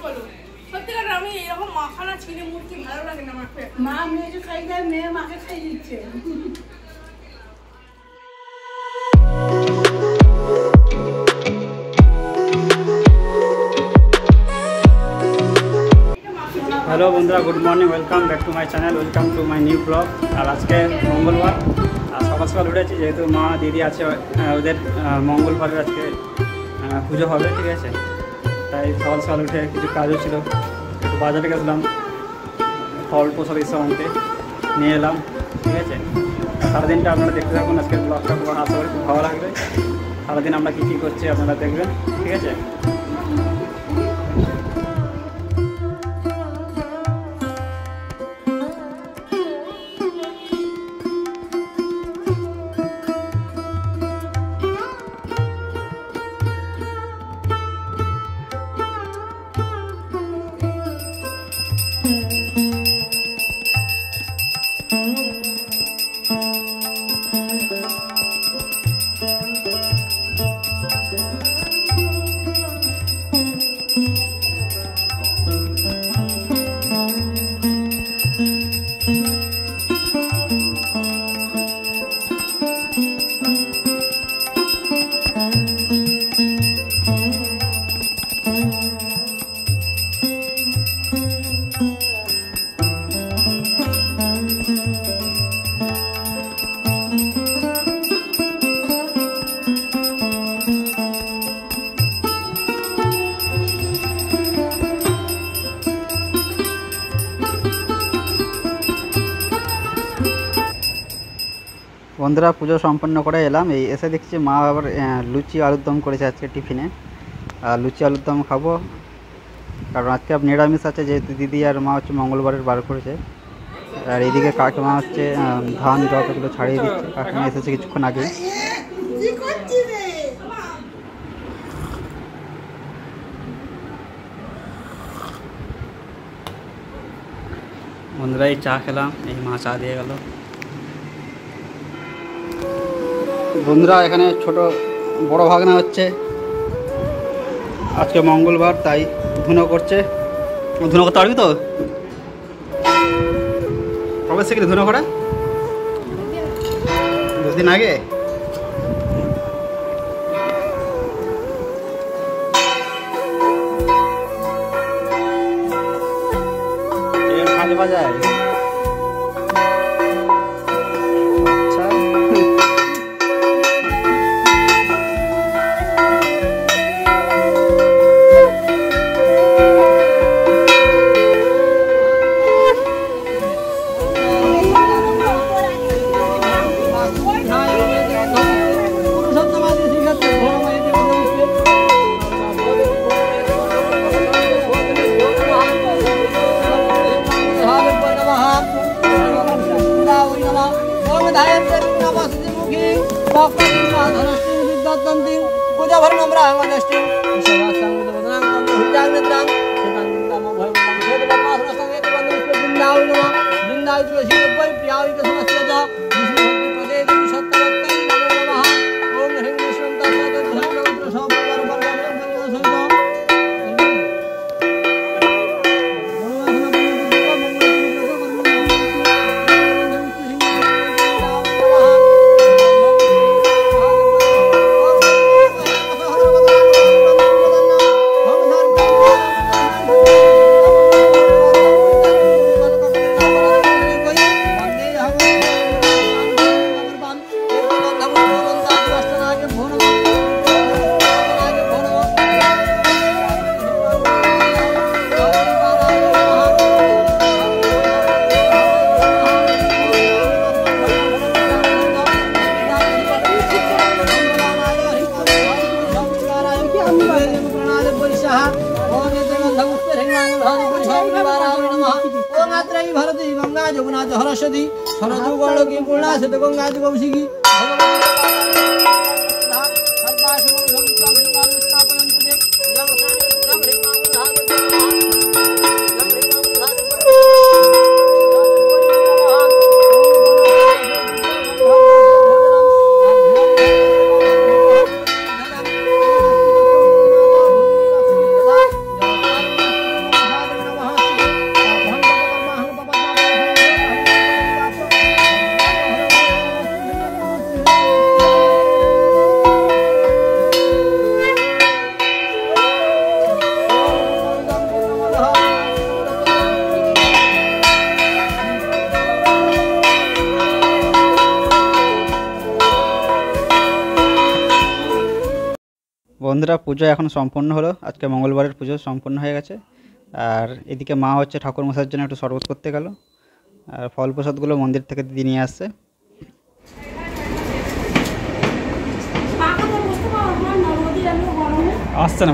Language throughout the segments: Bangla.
বলো সত্যিকার আমি এরকম মাখানা ছিনে মূর্তি ভালো লাগে না আমার মা মেয়ে খাই দেয় মেয়ে মাকে খাই দিচ্ছে हेलो बंधुरा good morning welcome back to my channel welcome to my new blog और आज के मंगलवार सकाल सकाल उठे जेहेतु मा दीदी आछे ओদের मंगलवार आज के पुजो होबे ठीक है তাই সকাল সকাল উঠে কিছু কাজও ছিল একটু বাজারে গেছিলাম ফল পোশাক এসব আনতে নিয়ে এলাম ঠিক আছে সারাদিনটা আপনারা দেখতে থাকুন আজকের ব্লগটা আশা করি খুব ভালো লাগবে সারাদিন আমরা কী কী করছি আপনারা দেখবেন ঠিক আছে। বন্ধুরা পুজো সম্পন্ন করে এলাম এই এসে দেখছি মা আবার লুচি আলুর দম করেছে আজকে টিফিনে আর লুচি আলুর দম খাবো কারণ আজকে নিরামিষ আছে যেহেতু দিদি আর মা হচ্ছে মঙ্গলবারের বার করেছে আর এইদিকে কাকিমা হচ্ছে ধান যতগুলো ছাড়িয়ে দিচ্ছে কাকিমা এসেছে কিছুক্ষণ আগে। বন্ধুরা এই চা খেলাম এই মা চা দিয়ে গেল। বন্ধুরা এখানে ছোট বড় ভাগনা হচ্ছে আজকে মঙ্গলবার তাই ধুনো করছে ধুনো করতে পারবি তো কবে শিখলি ধুনো করা 2 দিন আগে ভালো বাজায় सरस्वती सरजु गौड़ की पूर्णा से गंगा जी कौशिकी বন্ধুরা পুজো এখন সম্পূর্ণ হলো, আজকে মঙ্গলবারের পুজো সম্পূর্ণ হয়ে গেছে। আর এদিকে মা হচ্ছে ঠাকুর মশাইয়ের জন্য একটু শরবত করতে গেল, আর ফল প্রসাদগুলো মন্দির থেকে দিদি নিয়ে আসছে। আসছে না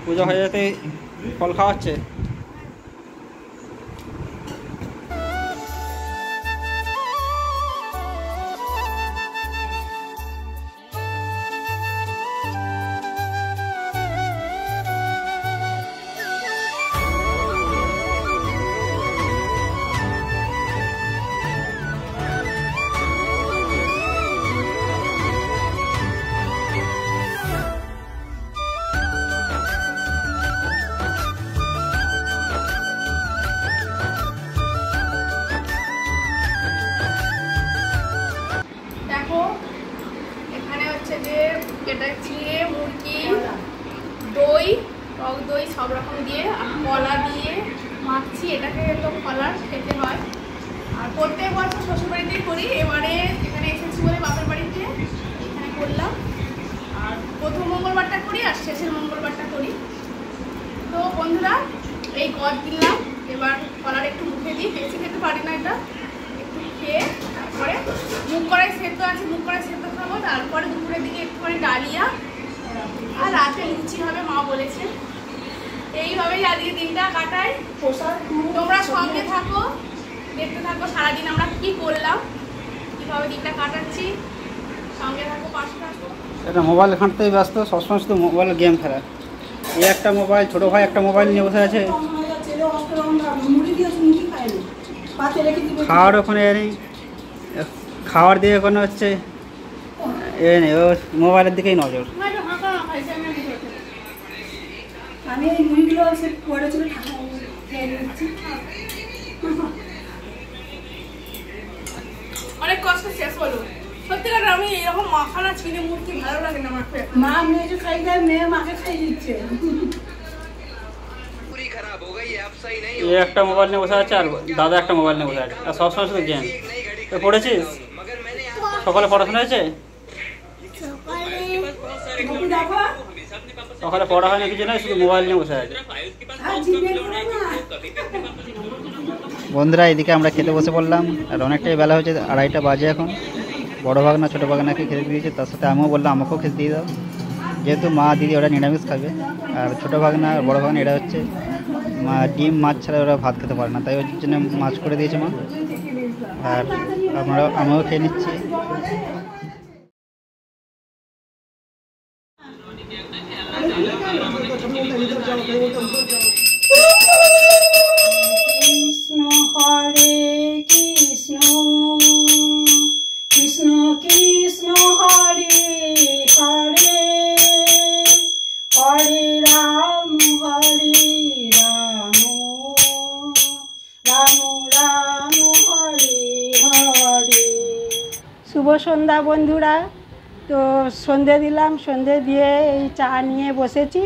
পূজা হয়ে যেতে ফল খাওয়াচ্ছে। এটা চিড়ে মুরগি দই টক দই সব রকম দিয়ে আর কলা দিয়ে মাখছি। এটাকে তো কলার খেতে হয়। আর প্রত্যেক বছর শ্বশুরবাড়িতেই করি, এবারে এখানে এসেছি বলে বাপের বাড়িতে এখানে করলাম। আর প্রথম মঙ্গলবারটা করি আর শেষের মঙ্গলবারটা করি। তো বন্ধুরা এই গদ দিলাম, এবার কলার একটু মুখে দিই, বেশি খেতে পারি না, এটা একটু খেয়ে তারপরে মুগ কড়াই সেদ্ধ আছে, মুগ কড়াই সেদ্ধ খাবো। তারপরে দুপুরের দিকে একটুখানি ডালিয়া আর রাতে লুচি হবে মা বলেছে। এইভাবেই আজকে দিনটা কাটাই। তোমরা সঙ্গে থাকো, দেখতে থাকো সারাদিন আমরা কি করলাম, কিভাবে দিনটা কাটাচ্ছি। সঙ্গে থাকো, পাশে থাকো। এটা মোবাইল ঘাঁটতেই ব্যস্ত, সবসময় শুধু মোবাইলে গেম খেলা। এই একটা মোবাইল, ছোটো ভাই একটা মোবাইল নিয়ে বসে আছে। খাওয়ার ওখানে নেই, খাওয়ার দিয়ে ওখানে হচ্ছে এ নেই, ও মোবাইলের দিকেই নজর। আমি এই মুড়িগুলো পড়েছিল অনেক কষ্ট শেষ হলো। সত্যিকার আমি এরকম মাখানা চিনে মুরগি ভালো লাগে না আমার। মা মেয়ে খাই দেয়, মেয়ে মাকে খাই দিচ্ছে। এ একটা মোবাইল নিয়ে বসে আছে আর দাদা একটা মোবাইল নিয়ে বসে আছে, আর সবসময় শুধু গেম। পড়েছিস? সকালে পড়াশোনা হয়েছে? সকালে পড়া হয় না কিছু নয়, শুধু মোবাইল নিয়ে বসে আছে। বন্ধুরা এদিকে আমরা খেতে বসে পড়লাম, আর অনেকটাই বেলা হয়েছে, 2:30 বাজে এখন। বড় ভাগনা ছোটো ভাগনাকে খেতে দিয়েছে, তার সাথে আমিও বললাম আমাকেও খেতে দিয়ে দাও, যেহেতু মা দিদি ওরা নিরামিষ খাবে। আর ছোটো ভাগনা আর বড়ো ভাগনা এরা হচ্ছে মা ডিম মাছ ছাড়া ওরা ভাত খেতে পারে না, তাই ওর জন্য মাছ করে দিয়েছে মা। আর আমিও খেয়ে নিচ্ছি। কৃষ্ণ হরে কৃষ্ণ কৃষ্ণ কৃষ্ণ হরে হরে হরে রাম রাম রাম হরে হরে। শুভ সন্ধ্যা বন্ধুরা। তো সন্ধে দিলাম, সন্ধে দিয়ে এই চা নিয়ে বসেছি।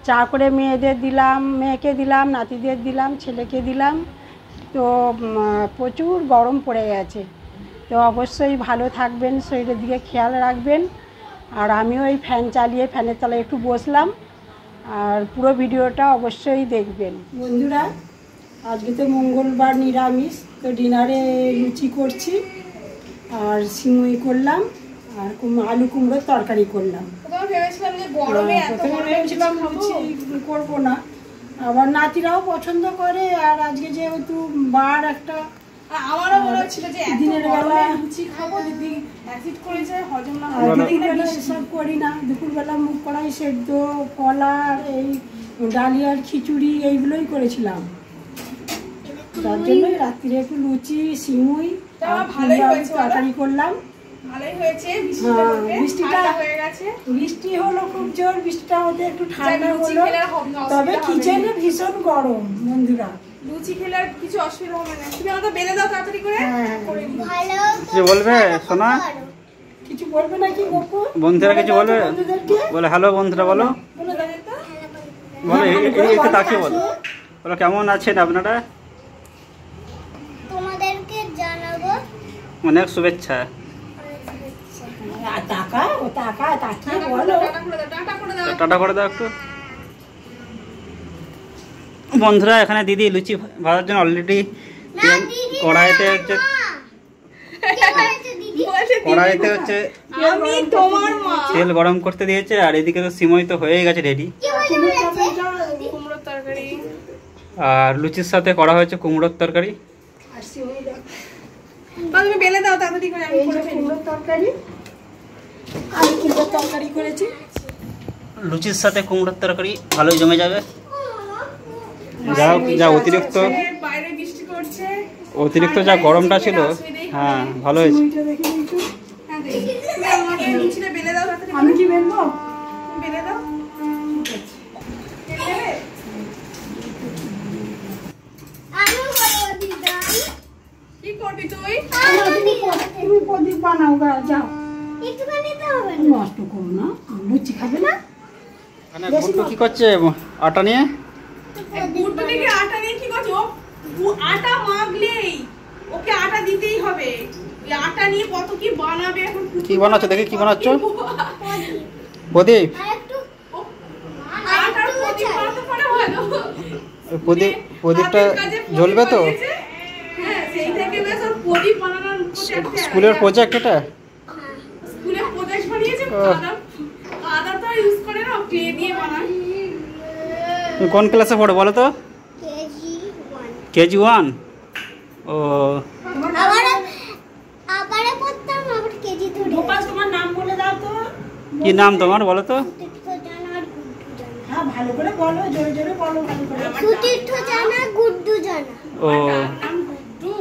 চা করে মেয়েদের দিলাম, মেয়েকে দিলাম, নাতিদের দিলাম, ছেলেকে দিলাম। তো প্রচুর গরম পড়ে গেছে, তো অবশ্যই ভালো থাকবেন, শরীরের দিকে খেয়াল রাখবেন। আর আমিও এই ফ্যান চালিয়ে ফ্যানের তলায় একটু বসলাম, আর পুরো ভিডিওটা অবশ্যই দেখবেন বন্ধুরা। আজকে তো মঙ্গলবার নিরামিষ, তো ডিনারে লুচি করছি আর সিমুই করলাম আর আলু কুমড়োর তরকারি করলাম। প্রথমে ভেবেছিলাম লুচি করবো না, আবার নাতিরাও পছন্দ করে। আর আজকে যেহেতু বার একটা, আমারও মনে হচ্ছিল যে দিনের বেলা লুচি খাবো, দিদি অ্যাসিড করেছে, হজম না হয়, সব করি না। দুপুরবেলা মুগ কড়াই সেদ্ধ, কলা, এই ডালিয়ার খিচুড়ি এইগুলোই করেছিলাম। যার জন্যই রাত্রিরে একটু লুচি সিমুই তরকারি করলাম। বৃষ্টি হলো খুব জোর, বৃষ্টিটা হতে একটু ঠান্ডা হলো, তবে কিচেনে ভীষণ গরম বন্ধুরা। লুচি খেলে আর কিছু অসুবিধা হবে না। তুমি আমাকে বেলে দাও তাড়াতাড়ি করে। করে নিই। কিছু বলবে সোনা? কিছু বলবে নাকি গপ্প? বন্ধুরা কিছু বলবে? বলে হ্যালো বন্ধুরা বলো। বলে দাও তো। বলো একটু তাকিয়ে বলো। বলো কেমন আছেন আপনারা? তোমাদেরকে জানাবো অনেক শুভেচ্ছা। টাকা ও টাকা তাকিয়ে বলো। টাটা করে দাও, টাটা করে দাও। টাটা করে দাও একটু। বন্ধুরা এখানে দিদি লুচি ভাজার জন্য অলরেডি কড়াইতে হচ্ছে বলছে কড়াইতে হচ্ছে আমি তোমার মা। তেল গরম করতে দিয়েছে আর এদিকে তো সিমই তো হয়ে গেছে রেডি। কুমড়োর তরকারি। আর লুচির সাথে করা হয়েছে কুমড়োর তরকারি। আর সিমই দাও। বা তুমি বেলে দাও তাড়াতাড়ি করে, আমি এই করে যে ফেলি। কুমড়োর তরকারি, আমি কুমড়োর তরকারি করেছি। লুচির সাথে কুমড়োর তরকারি ভালোই জমে যাবে। যা অতিরিক্ত বাইরে বৃষ্টি পড়ছে। অতিরিক্ত যা গরমটা ছিল, হ্যাঁ ভালো হয়েছে। সিমইটা দেখে নিয়েছো? হ্যাঁ দেখি। তুমি আমাকে লুচিটা বেলে দাও তাড়াতাড়ি আমি করে। কি বেলবো? বেলে দাও। বেলে দেবে? আমি বলবো দিদা কি করবি তুই? তুমি প্রদীপ বানাও গা, যাও। একটুখানি তো হবে না। নষ্ট করো না, লুচি খাবে না? এখানে গুড্ডু কি করছে আটা নিয়ে? গুড্ডু থেকে আটা নিয়ে কি করছো? আটা মাখলেই ওকে আটা দিতেই হবে। ওই আটা নিয়ে কত কি বানাবে এখন। কি বানাচ্ছ দেখি, কি বানাচ্ছ? প্রদীপ? আর একটু আটার প্রদীপ বানাতে পারে ভালো। ওই প্রদীপটা হাতের কাজে প্রদীপ জ্বলবে তো? বানিয়েছে। হ্যাঁ, সেই থেকে বেশ ওর প্রদীপ বানানোর প্রতি একটা স্কুলের প্রজেক্ট এটা? স্কুলে প্রজেক্ট বানিয়েছে। ও। কাদা তো ইউজ করে না, ক্লে দিয়ে বানায়। তুমি কোন ক্লাসে পড়ো বলো তো? KG 1 KG 1? ও আবারে পড়তাম আবার কেজি 2 গোপাল, তোমার নাম বলে দাও তো। কি নাম তোমার বলো তো? সুতীর্থ জানা আর গুড্ডু জানা। হ্যাঁ ভালো করে বলো, জোরে জোরে বলো, ভালো করে। সুতীর্থ জানা গুড্ডু জানা। ও তার নাম গুড্ডু।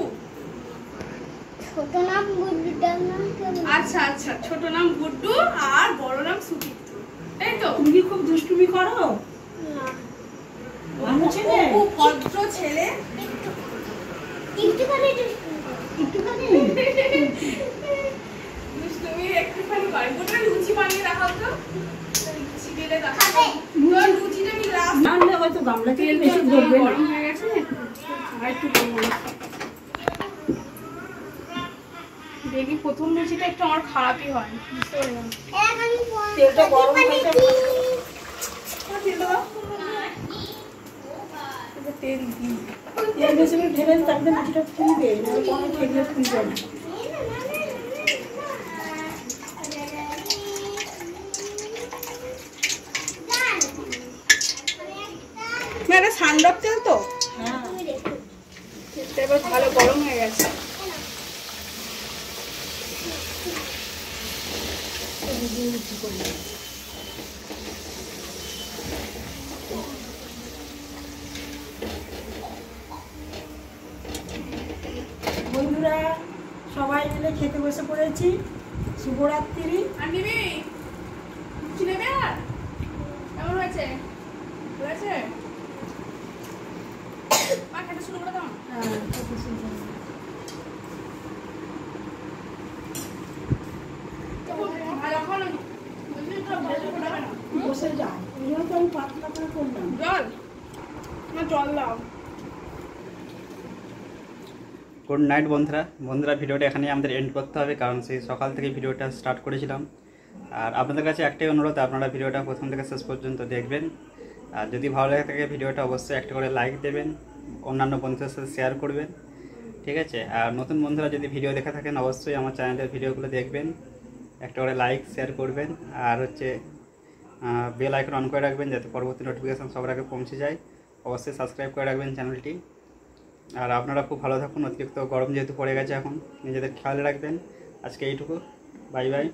ছোট নাম গুড্ডু জানা কেমন? আচ্ছা আচ্ছা, ছোট নাম গুড্ডু আর বড় নাম সুতীর্থ, তাই তো? তুমি কি খুব দুষ্টুমি করো? না ভালো ছেলে? খুব ভদ্র ছেলে। একটুখানি একটুখানি? তুমি একটুখানি করে গোটা লুচি বানিয়ে দেখাও তো। লুচি বেলে দেখাও। খাবে? তো লুচিটা কি লাস্ট নাহলে হয়তো গামলা থেকে তেল বেশি ধরবে না। গরম হয়ে গেছে। আর একটু গরম হয়ে গেছে। দেখি প্রথম লুচিটা একটু আমার খারাপই হয়, বুঝতে পারলাম। তেলটা গরম হতে তেল দাও। এবার তেল দিই। তেল বেশি করে ঢেলে দিই, তারপরে লুচিটা ফুলবে, নাহলে কোনো ঠেকলে ফুলবে না। না, এটা সানডপ তেল তো, হ্যাঁ। তেলটা এবার ভালো গরম হয়ে গেছে। বন্ধুরা সবাই মিলে খেতে বসে পড়েছি। শুভরাত্রি। আর নিবি? লুচি নেবে আর? কেমন হয়েছে? ভালো হয়েছে? মা খেতে শুরু করে দাও। হ্যাঁ, খেতে শুরু করো। আর এখন বুঝলি তো ভালো করে হবে না। বসে যাও, ওই জন্য তো আমি পাতলা করে করলাম। জল? না, জল দাও। গুড নাইট বন্ধুরা ভিডিওটা এখানেই আমাদের এন্ড করতে হবে, কারণ সেই সকাল থেকে ভিডিওটা স্টার্ট করেছিলাম। আর আপনাদের কাছে একটাই অনুরোধ, আপনারা ভিডিওটা প্রথম থেকে শেষ পর্যন্ত দেখবেন। আর যদি ভালো লাগে থাকে ভিডিওটা অবশ্যই একটা করে লাইক দেবেন, অন্যান্য বন্ধুদের সাথে শেয়ার করবেন, ঠিক আছে? আর নতুন বন্ধুরা যদি ভিডিও দেখে থাকেন অবশ্যই আমার চ্যানেলের ভিডিওগুলো দেখবেন, একটা করে লাইক শেয়ার করবেন, আর হচ্ছে বেল আইকন অন করে রাখবেন যাতে পরবর্তী নোটিফিকেশান সবার আগে পৌঁছে যায়। অবশ্যই সাবস্ক্রাইব করে রাখবেন চ্যানেলটি। আর আপনারা খুব ভালো থাকুন, অতিরিক্ত গরম যেহেতু পড়ে গেছে এখন, নিজেদের খেয়াল রাখবেন। আজকে এইটুকু, বাই বাই।